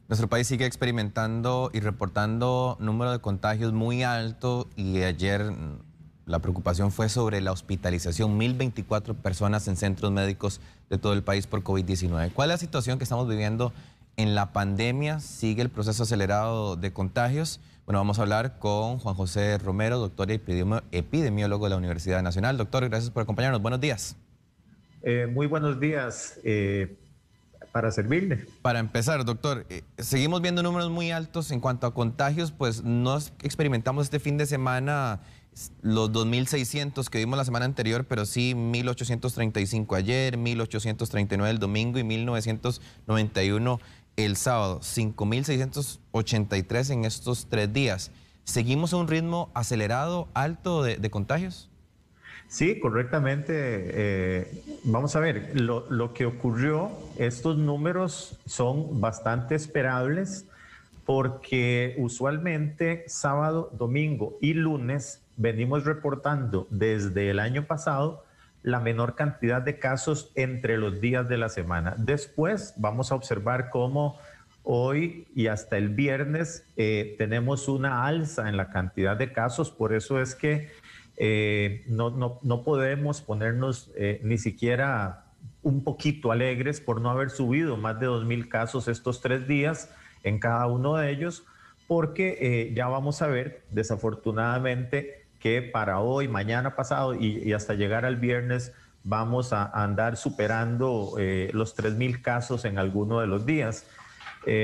Nuestro país sigue experimentando y reportando número de contagios muy alto y ayer la preocupación fue sobre la hospitalización, 1024 personas en centros médicos de todo el país por COVID-19. ¿Cuál es la situación que estamos viviendo en la pandemia? ¿Sigue el proceso acelerado de contagios? Bueno, vamos a hablar con Juan José Romero, doctor y epidemiólogo de la Universidad Nacional. Doctor, gracias por acompañarnos. Buenos días. Muy buenos días, para servirle. Para empezar, doctor, seguimos viendo números muy altos en cuanto a contagios, pues no experimentamos este fin de semana los 2.600 que vimos la semana anterior, pero sí 1.835 ayer, 1.839 el domingo y 1.991 el sábado, 5.683 en estos 3 días. ¿Seguimos a un ritmo acelerado, alto de contagios? Sí, correctamente. Vamos a ver, lo que ocurrió, estos números son bastante esperables porque usualmente sábado, domingo y lunes venimos reportando desde el año pasado la menor cantidad de casos entre los días de la semana. Después vamos a observar cómo hoy y hasta el viernes tenemos una alza en la cantidad de casos, por eso es que no podemos ponernos ni siquiera un poquito alegres por no haber subido más de 2.000 casos estos 3 días en cada uno de ellos, porque ya vamos a ver, desafortunadamente, que para hoy, mañana pasado y hasta llegar al viernes vamos a andar superando los 3.000 casos en alguno de los días,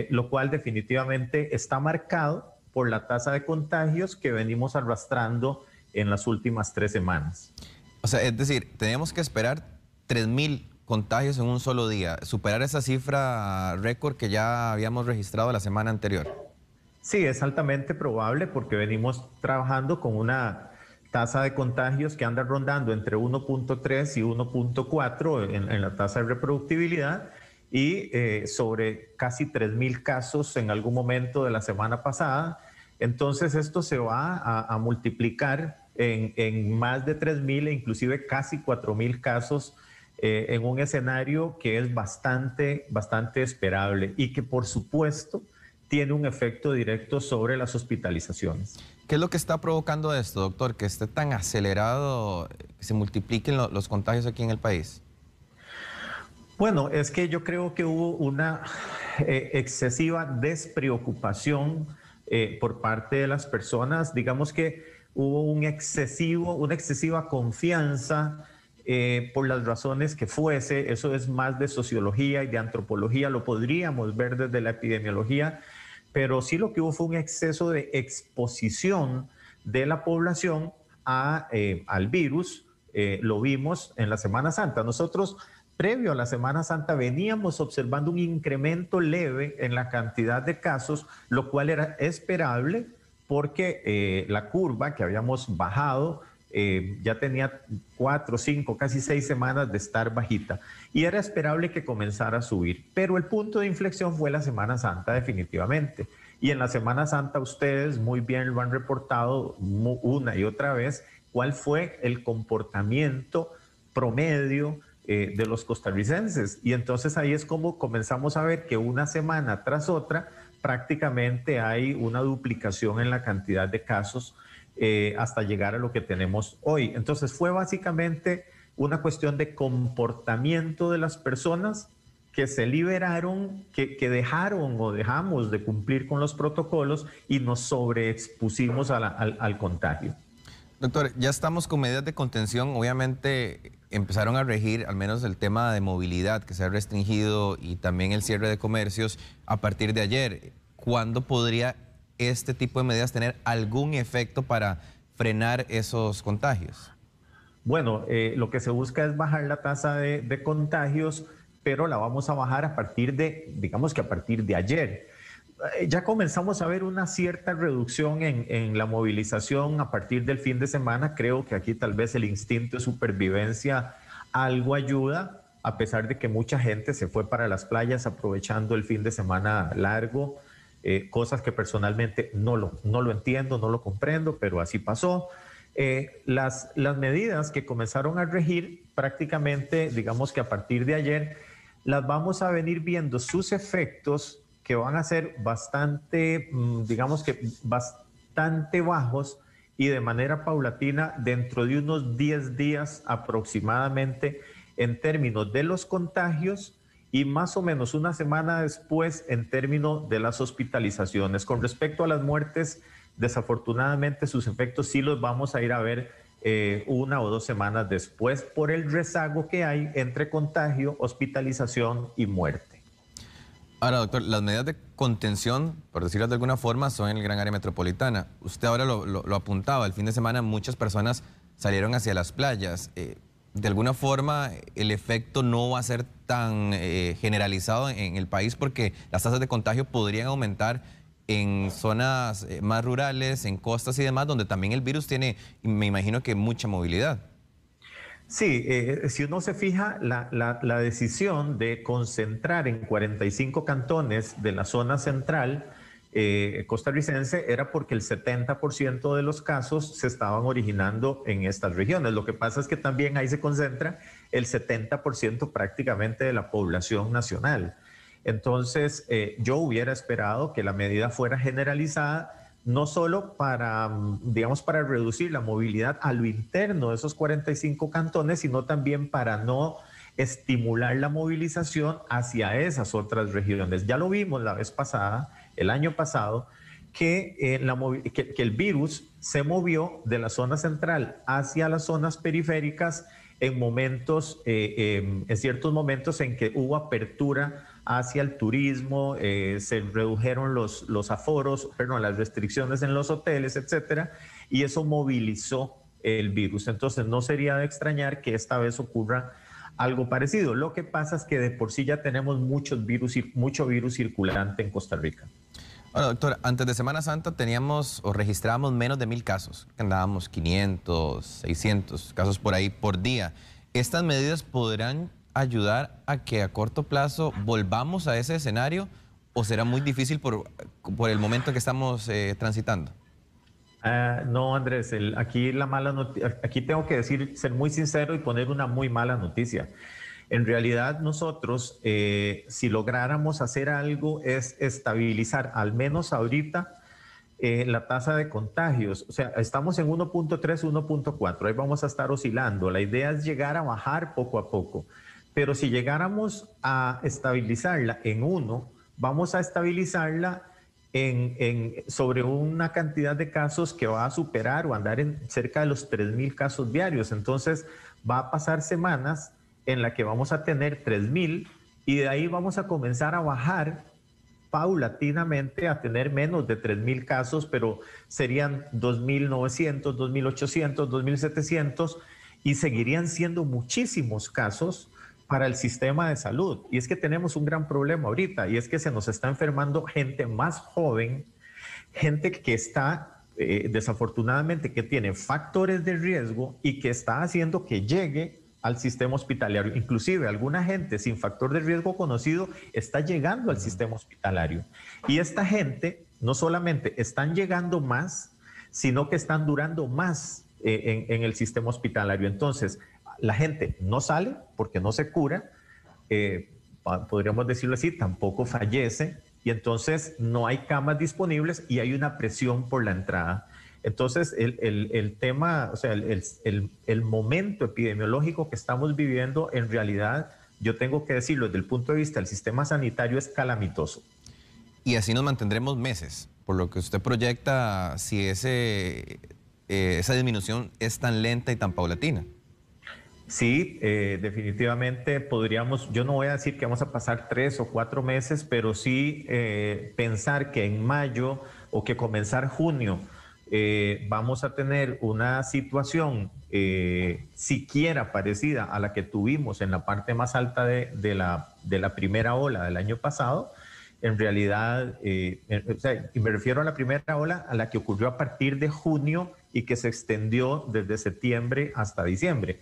lo cual definitivamente está marcado por la tasa de contagios que venimos arrastrando en las últimas 3 semanas. O sea, es decir, tenemos que esperar 3.000 contagios en un solo día, superar esa cifra récord que ya habíamos registrado la semana anterior. Sí, es altamente probable porque venimos trabajando con una tasa de contagios que anda rondando entre 1.3 y 1.4 en la tasa de reproductibilidad y sobre casi 3.000 casos en algún momento de la semana pasada. Entonces esto se va a multiplicar en más de 3.000 e inclusive casi 4.000 casos en un escenario que es bastante esperable y que por supuesto tiene un efecto directo sobre las hospitalizaciones. ¿Qué es lo que está provocando esto, doctor? Que esté tan acelerado, que se multipliquen los contagios aquí en el país. Bueno, es que yo creo que hubo una excesiva despreocupación por parte de las personas. Digamos que hubo una excesiva confianza por las razones que fuese. Eso es más de sociología y de antropología, lo podríamos ver desde la epidemiología, pero sí lo que hubo fue un exceso de exposición de la población al virus. Lo vimos en la Semana Santa. Nosotros, previo a la Semana Santa, veníamos observando un incremento leve en la cantidad de casos, lo cual era esperable porque la curva que habíamos bajado ya tenía 4, 5, casi 6 semanas de estar bajita y era esperable que comenzara a subir, pero el punto de inflexión fue la Semana Santa definitivamente, y en la Semana Santa ustedes muy bien lo han reportado una y otra vez, cuál fue el comportamiento promedio de los costarricenses, y entonces ahí es como comenzamos a ver que una semana tras otra prácticamente hay una duplicación en la cantidad de casos hasta llegar a lo que tenemos hoy. Entonces fue básicamente una cuestión de comportamiento de las personas que se liberaron, que dejaron o dejamos de cumplir con los protocolos y nos sobreexpusimos al contagio. Doctor, ya estamos con medidas de contención, obviamente empezaron a regir al menos el tema de movilidad que se ha restringido y también el cierre de comercios a partir de ayer. ¿Cuándo podría este tipo de medidas tener algún efecto para frenar esos contagios? Bueno, lo que se busca es bajar la tasa de contagios, pero la vamos a bajar a partir de, digamos que a partir de ayer. Ya comenzamos a ver una cierta reducción en la movilización a partir del fin de semana. Creo que aquí tal vez el instinto de supervivencia algo ayuda, a pesar de que mucha gente se fue para las playas aprovechando el fin de semana largo. Cosas que personalmente no lo entiendo, no lo comprendo, pero así pasó. Las medidas que comenzaron a regir prácticamente, digamos que a partir de ayer, las vamos a venir viendo sus efectos que van a ser bastante, digamos que bastante bajos y de manera paulatina dentro de unos 10 días aproximadamente en términos de los contagios y más o menos una semana después en términos de las hospitalizaciones. Con respecto a las muertes, desafortunadamente sus efectos sí los vamos a ir a ver 1 o 2 semanas después por el rezago que hay entre contagio, hospitalización y muerte. Ahora, doctor, las medidas de contención, por decirlo de alguna forma, son en el gran área metropolitana. Usted ahora lo apuntaba, el fin de semana muchas personas salieron hacia las playas. De alguna forma, el efecto no va a ser tan generalizado en el país porque las tasas de contagio podrían aumentar en zonas más rurales, en costas y demás, donde también el virus tiene, me imagino que mucha movilidad. Sí, si uno se fija, la decisión de concentrar en 45 cantones de la zona central costarricense era porque el 70% de los casos se estaban originando en estas regiones. Lo que pasa es que también ahí se concentra el 70% prácticamente de la población nacional. Entonces, yo hubiera esperado que la medida fuera generalizada, no solo para, digamos, para reducir la movilidad a lo interno de esos 45 cantones, sino también para no estimular la movilización hacia esas otras regiones. Ya lo vimos la vez pasada, el año pasado, que el virus se movió de la zona central hacia las zonas periféricas en momentos, en ciertos momentos en que hubo apertura hacia el turismo, se redujeron los aforos, perdón, las restricciones en los hoteles, etcétera, y eso movilizó el virus. Entonces, no sería de extrañar que esta vez ocurra algo parecido. Lo que pasa es que de por sí ya tenemos mucho virus circulante en Costa Rica. Bueno, doctor, antes de Semana Santa teníamos o registrábamos menos de 1000 casos. Andábamos 500, 600 casos por ahí por día. ¿Estas medidas podrán ayudar a que a corto plazo volvamos a ese escenario o será muy difícil por el momento que estamos transitando? No, Andrés, aquí tengo que ser muy sincero y poner una muy mala noticia. En realidad nosotros, si lográramos hacer algo, es estabilizar, al menos ahorita, la tasa de contagios. O sea, estamos en 1.3, 1.4, ahí vamos a estar oscilando. La idea es llegar a bajar poco a poco. Pero si llegáramos a estabilizarla en 1, vamos a estabilizarla sobre una cantidad de casos que va a superar o andar en cerca de los 3,000 casos diarios. Entonces, va a pasar semanas en la que vamos a tener 3,000 y de ahí vamos a comenzar a bajar paulatinamente a tener menos de 3,000 casos, pero serían 2,900, 2,800, 2,700 y seguirían siendo muchísimos casos para el sistema de salud. Y es que tenemos un gran problema ahorita, y es que se nos está enfermando gente más joven, gente que está, desafortunadamente, que tiene factores de riesgo y que está haciendo que llegue al sistema hospitalario. Inclusive alguna gente sin factor de riesgo conocido está llegando al sistema hospitalario. Y esta gente no solamente están llegando más, sino que están durando más en el sistema hospitalario. Entonces, la gente no sale porque no se cura, podríamos decirlo así, tampoco fallece, y entonces no hay camas disponibles y hay una presión por la entrada. Entonces, el tema, o sea, el momento epidemiológico que estamos viviendo, en realidad, yo tengo que decirlo, desde el punto de vista del sistema sanitario, es calamitoso. Y así nos mantendremos meses, por lo que usted proyecta, si esa disminución es tan lenta y tan paulatina. Sí, definitivamente podríamos, yo no voy a decir que vamos a pasar 3 o 4 meses, pero sí pensar que en mayo o que comenzar junio vamos a tener una situación siquiera parecida a la que tuvimos en la parte más alta de la primera ola del año pasado. En realidad, o sea, y me refiero a la primera ola, a la que ocurrió a partir de junio y que se extendió desde septiembre hasta diciembre.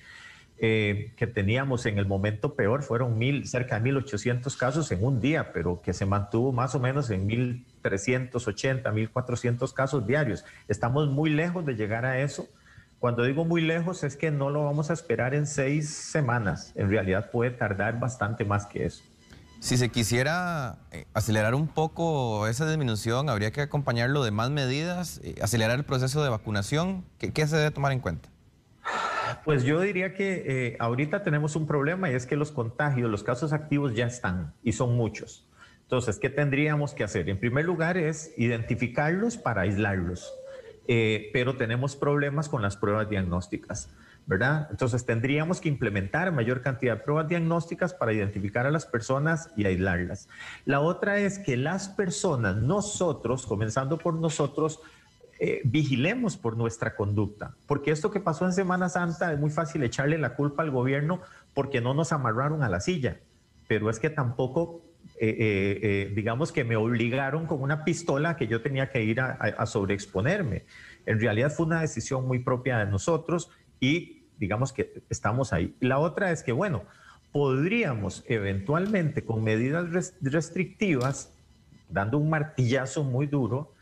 Que teníamos en el momento peor, fueron cerca de 1,800 casos en un día, pero que se mantuvo más o menos en 1,380, 1,400 casos diarios. Estamos muy lejos de llegar a eso. Cuando digo muy lejos es que no lo vamos a esperar en 6 semanas. En realidad puede tardar bastante más que eso. Si se quisiera acelerar un poco esa disminución, habría que acompañarlo de más medidas, acelerar el proceso de vacunación. ¿Qué se debe tomar en cuenta? Pues yo diría que ahorita tenemos un problema y es que los contagios, los casos activos ya están y son muchos. Entonces, ¿qué tendríamos que hacer? En primer lugar es identificarlos para aislarlos, pero tenemos problemas con las pruebas diagnósticas, ¿verdad? Entonces tendríamos que implementar mayor cantidad de pruebas diagnósticas para identificar a las personas y aislarlas. La otra es que las personas, nosotros, comenzando por nosotros, vigilemos por nuestra conducta, porque esto que pasó en Semana Santa es muy fácil echarle la culpa al gobierno porque no nos amarraron a la silla, pero es que tampoco, digamos que me obligaron con una pistola que yo tenía que ir a sobreexponerme. En realidad fue una decisión muy propia de nosotros y digamos que estamos ahí. La otra es que, bueno, podríamos eventualmente con medidas restrictivas, dando un martillazo muy duro,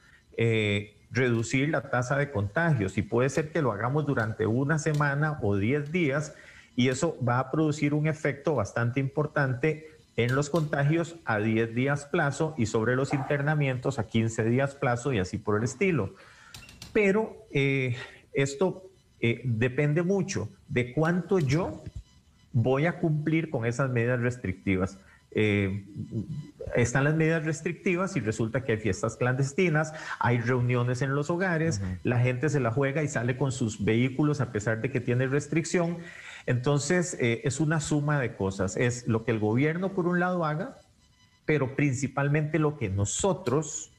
reducir la tasa de contagios y puede ser que lo hagamos durante una semana o 10 días y eso va a producir un efecto bastante importante en los contagios a 10 días plazo y sobre los internamientos a 15 días plazo y así por el estilo. Pero esto depende mucho de cuánto yo voy a cumplir con esas medidas restrictivas. Están las medidas restrictivas y resulta que hay fiestas clandestinas, hay reuniones en los hogares, la gente se la juega y sale con sus vehículos a pesar de que tiene restricción. Entonces, es una suma de cosas. Es lo que el gobierno por un lado haga, pero principalmente lo que nosotros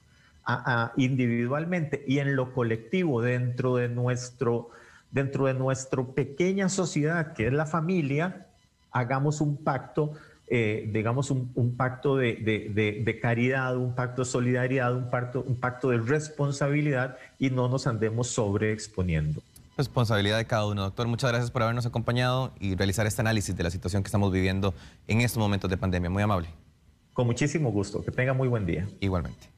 individualmente y en lo colectivo dentro de nuestra pequeña sociedad que es la familia, hagamos un pacto, digamos un pacto de caridad, un pacto de solidaridad, un pacto de responsabilidad y no nos andemos sobreexponiendo. Responsabilidad de cada uno. Doctor, muchas gracias por habernos acompañado y realizar este análisis de la situación que estamos viviendo en estos momentos de pandemia. Muy amable. Con muchísimo gusto. Que tenga muy buen día. Igualmente.